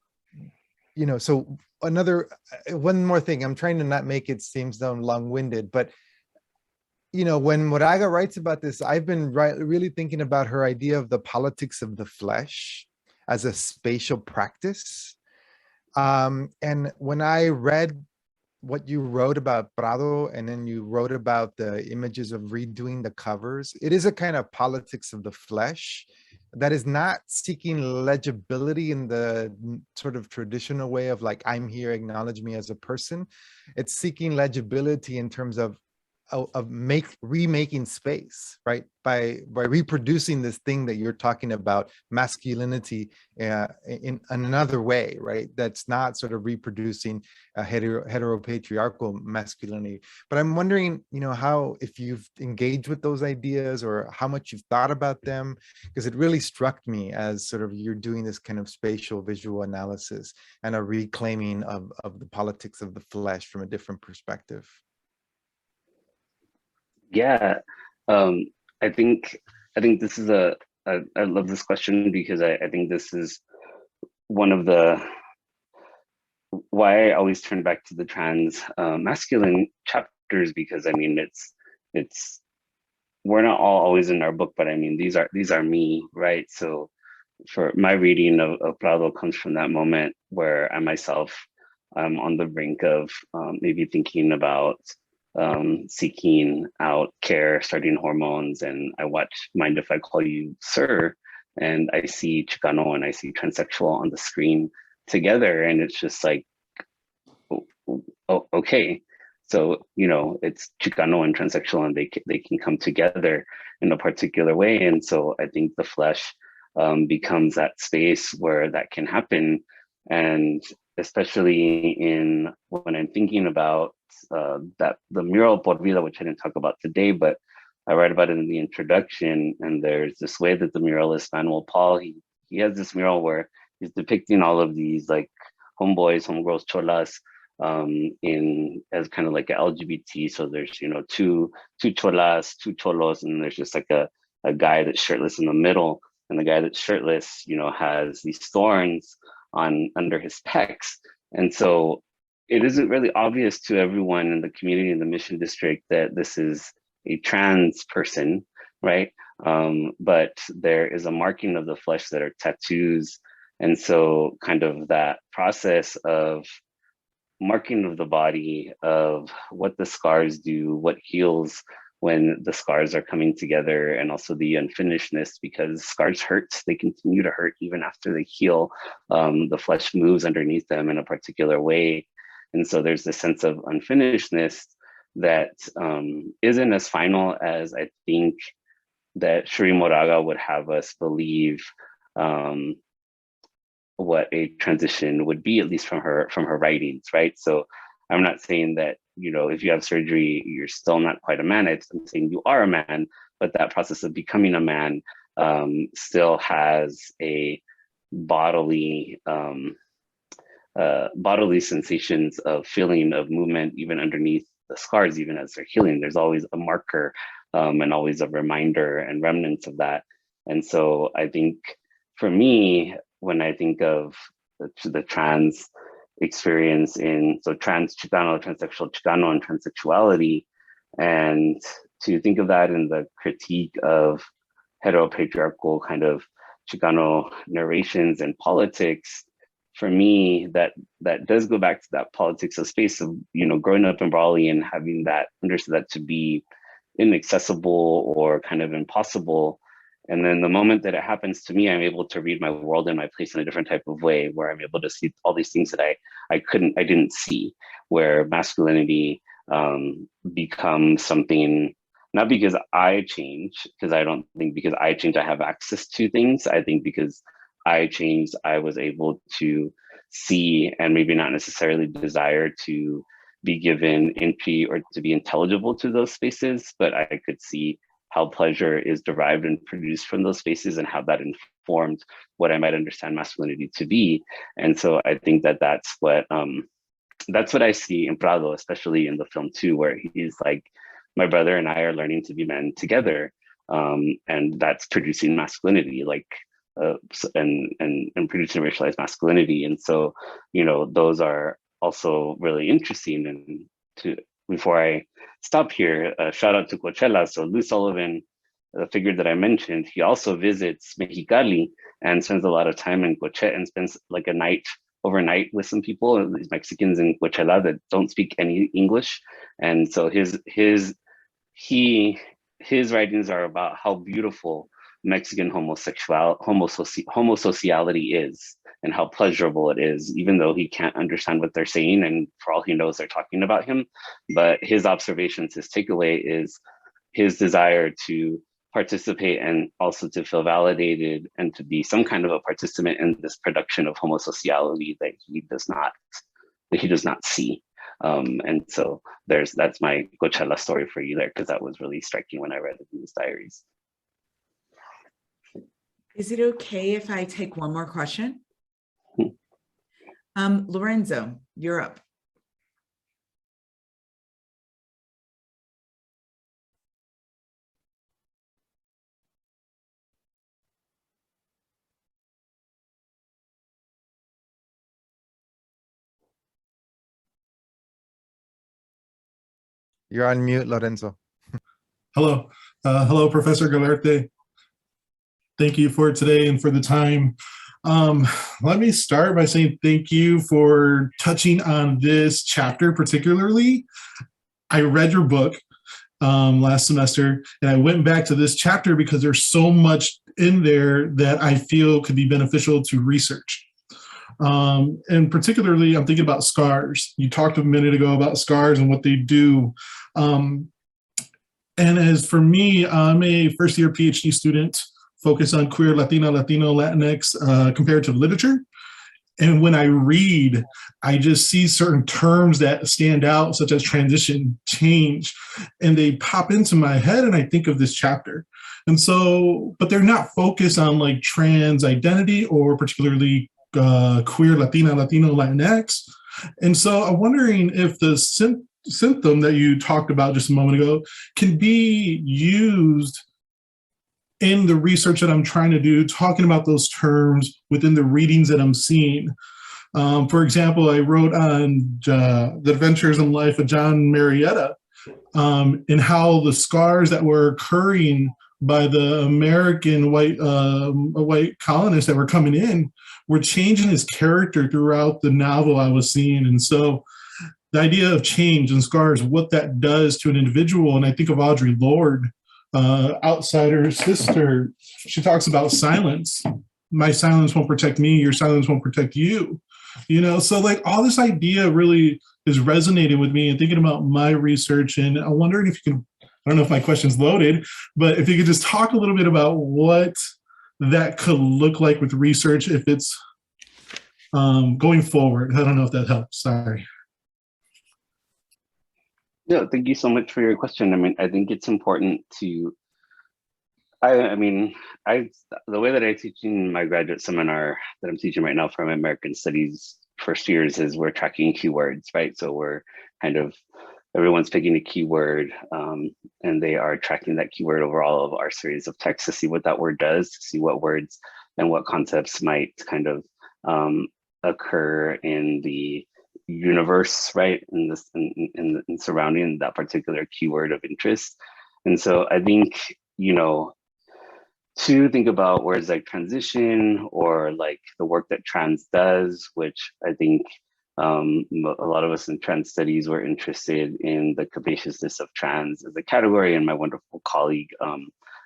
one more thing, I'm trying to not make it seem so long-winded, but when Moraga writes about this, I've been really thinking about her idea of the politics of the flesh as a spatial practice. And when I read what you wrote about Prado, and then you wrote about the images of redoing the covers, it is a kind of politics of the flesh that is not seeking legibility in the sort of traditional way of like, I'm here, acknowledge me as a person. It's seeking legibility in terms of remaking space, right? By reproducing this thing that you're talking about, masculinity in another way, right? That's not sort of reproducing a heteropatriarchal masculinity. But I'm wondering, how, if you've engaged with those ideas or how much you've thought about them, because it really struck me as sort of you're doing this kind of spatial visual analysis and a reclaiming of the politics of the flesh from a different perspective. Yeah, I think this is I love this question, because I think this is one of the why I always turn back to the trans masculine chapters, because I mean it's we're not all always in our book, but I mean these are me, right? So for my reading of Prado comes from that moment where I myself I'm on the brink of maybe thinking about seeking out care, starting hormones, and I watch Mind If I Call You Sir, and I see Chicano and I see transsexual on the screen together, and it's just like, oh, okay, so it's Chicano and transsexual, and they can come together in a particular way, and so I think the flesh becomes that space where that can happen, and especially when I'm thinking about that the mural Por Vida, which I didn't talk about today, but I write about it in the introduction. And there's this way that the muralist Manuel Paul, he has this mural where he's depicting all of these like homeboys, homegirls, cholas, in as kind of like a LGBT. So there's, you know, two cholas, two cholos, and there's just like a guy that's shirtless in the middle. And the guy that's shirtless, you know, has these thorns under his pecs. And so it isn't really obvious to everyone in the community in the Mission District that this is a trans person, right? But there is a marking of the flesh that are tattoos. And so kind of that process of marking of the body, of what the scars do, what heals when the scars are coming together, and also the unfinishedness, because scars hurt, they continue to hurt even after they heal. The flesh moves underneath them in a particular way. And so there's this sense of unfinishedness that isn't as final as I think that Shri Moraga would have us believe what a transition would be, at least from her writings, right? So I'm not saying that, you know, if you have surgery, you're still not quite a man. I'm saying you are a man, but that process of becoming a man still has a bodily sensations of feeling, of movement, even underneath the scars, even as they're healing. There's always a marker and always a reminder and remnants of that. And so I think for me, when I think of the trans experience trans Chicano, transsexual Chicano, and transsexuality, and to think of that in the critique of heteropatriarchal kind of Chicano narrations and politics, for me, that does go back to that politics of space of, you know, growing up in Raleigh and having that, understood that to be inaccessible or kind of impossible. And then the moment that it happens to me, I'm able to read my world and my place in a different type of way, where I'm able to see all these things that I didn't see, where masculinity becomes something, not because I change, because I don't think because I change, I have access to things. I think because I changed, I was able to see and maybe not necessarily desire to be given entry or to be intelligible to those spaces, but I could see how pleasure is derived and produced from those spaces and how that informed what I might understand masculinity to be. And so I think that that's what I see in Prado, especially in the film too, where he's like, my brother and I are learning to be men together. And that's producing masculinity, like, and producing racialized masculinity. And so, you know, those are also really interesting. And before I stop here, shout out to Coachella. So Lou Sullivan, the figure that I mentioned, he also visits Mexicali and spends a lot of time in Coachella and spends like overnight with some people, these Mexicans in Coachella that don't speak any English. And so his writings are about how beautiful Mexican homosociality is and how pleasurable it is, even though he can't understand what they're saying, and for all he knows, they're talking about him. But his observations, his takeaway is his desire to participate and also to feel validated and to be some kind of a participant in this production of homosociality that he does not see. And so that's my Coachella story for you there, because that was really striking when I read it in his diaries. Is it okay if I take one more question? Lorenzo, you're up. You're on mute, Lorenzo. Hello. Hello, Professor Galarte. Thank you for today and for the time. Let me start by saying thank you for touching on this chapter particularly. I read your book last semester, and I went back to this chapter because there's so much in there that I feel could be beneficial to research. And particularly, I'm thinking about scars. You talked a minute ago about scars and what they do. And as for me, I'm a first-year PhD student focused on queer, Latino, Latinx comparative literature. And when I read, I just see certain terms that stand out, such as transition, change, and they pop into my head, and I think of this chapter. And so, but they're not focused on like trans identity or particularly queer, Latino, Latinx. And so I'm wondering if the symptom that you talked about just a moment ago can be used in the research that I'm trying to do, talking about those terms within the readings that I'm seeing. For example, I wrote on the adventures and life of John Marietta, and how the scars that were occurring by the American white colonists that were coming in were changing his character throughout the novel I was seeing. And so the idea of change and scars, what that does to an individual, and I think of Audre Lorde, Outsider's sister, she talks about silence. My silence won't protect me, your silence won't protect you. You know, so like all this idea really is resonating with me and thinking about my research. And I'm wondering if you can, I don't know if my question's loaded, but if you could just talk a little bit about what that could look like with research if it's going forward. I don't know if that helps, sorry. Yeah, thank you so much for your question. I mean, I think it's important to, the way that I teach in my graduate seminar that I'm teaching right now from American Studies first years is we're tracking keywords, right? So we're kind of, everyone's picking a keyword and they are tracking that keyword over all of our series of texts to see what that word does, to see what words and what concepts might kind of occur in the universe, right? In this, in surrounding that particular keyword of interest. And so I think, you know, to think about words like transition or like the work that trans does, which I think a lot of us in trans studies were interested in the capaciousness of trans as a category. And my wonderful colleague,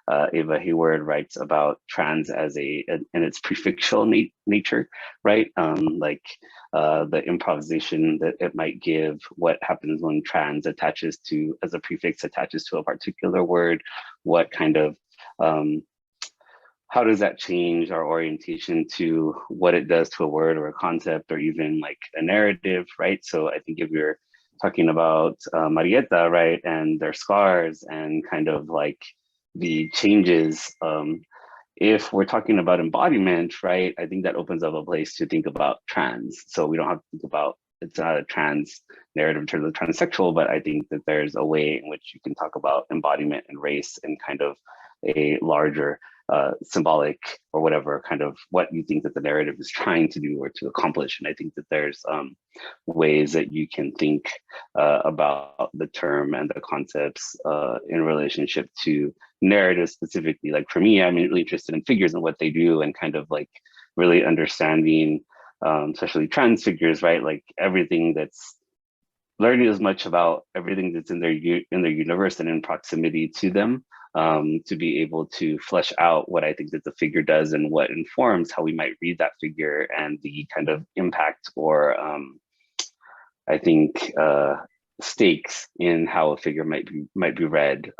Ava Hayward, writes about trans as in its prefixual nature, right? The improvisation that it might give, what happens when trans attaches to, as a prefix attaches to a particular word, what kind of, how does that change our orientation to what it does to a word or a concept or even like a narrative, right? So I think if you're talking about Marietta, right, and their scars and kind of like the changes, if we're talking about embodiment, right, I think that opens up a place to think about trans. So we don't have to think about, it's not a trans narrative in terms of transsexual, but I think that there's a way in which you can talk about embodiment and race and kind of a larger symbolic or whatever kind of what you think that the narrative is trying to do or to accomplish. And I think that there's ways that you can think about the term and the concepts in relationship to narrative specifically. Like for me, I'm really interested in figures and what they do and kind of like really understanding, especially trans figures, right? Like everything that's learning as much about everything that's in their universe and in proximity to them, to be able to flesh out what I think that the figure does and what informs how we might read that figure and the kind of impact or I think stakes in how a figure might be read.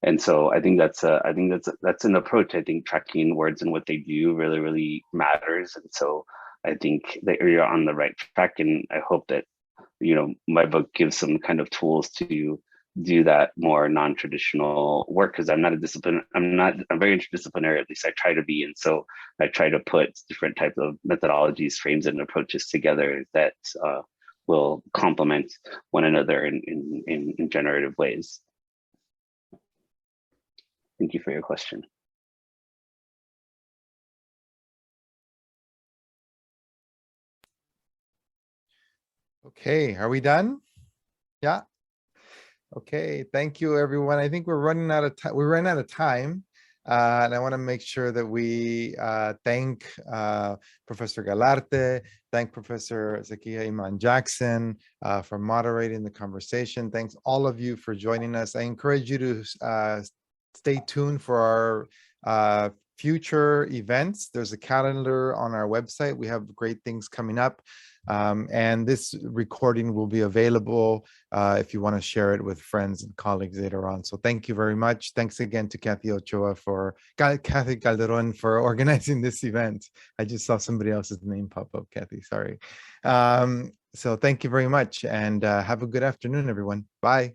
And so I think that's an approach. I think tracking words and what they do really, really matters. And so I think that you're on the right track, and I hope that, you know, my book gives some kind of tools to do that more non-traditional work, because I'm very interdisciplinary, at least I try to be. And so I try to put different types of methodologies, frames, and approaches together that will complement one another in generative ways. Thank you for your question. Okay, are we done? Yeah. Okay, thank you, everyone. I think we're running out of time. We're running out of time, and I want to make sure that we thank Professor Galarte, thank Professor Zakiyyah Iman Jackson for moderating the conversation. Thanks all of you for joining us. I encourage you to stay tuned for our future events. There's a calendar on our website. We have great things coming up. And this recording will be available if you want to share it with friends and colleagues later on. So thank you very much. Thanks again to Kathy Calderon for organizing this event. I just saw somebody else's name pop up, Kathy, sorry. So thank you very much, and have a good afternoon, everyone. Bye.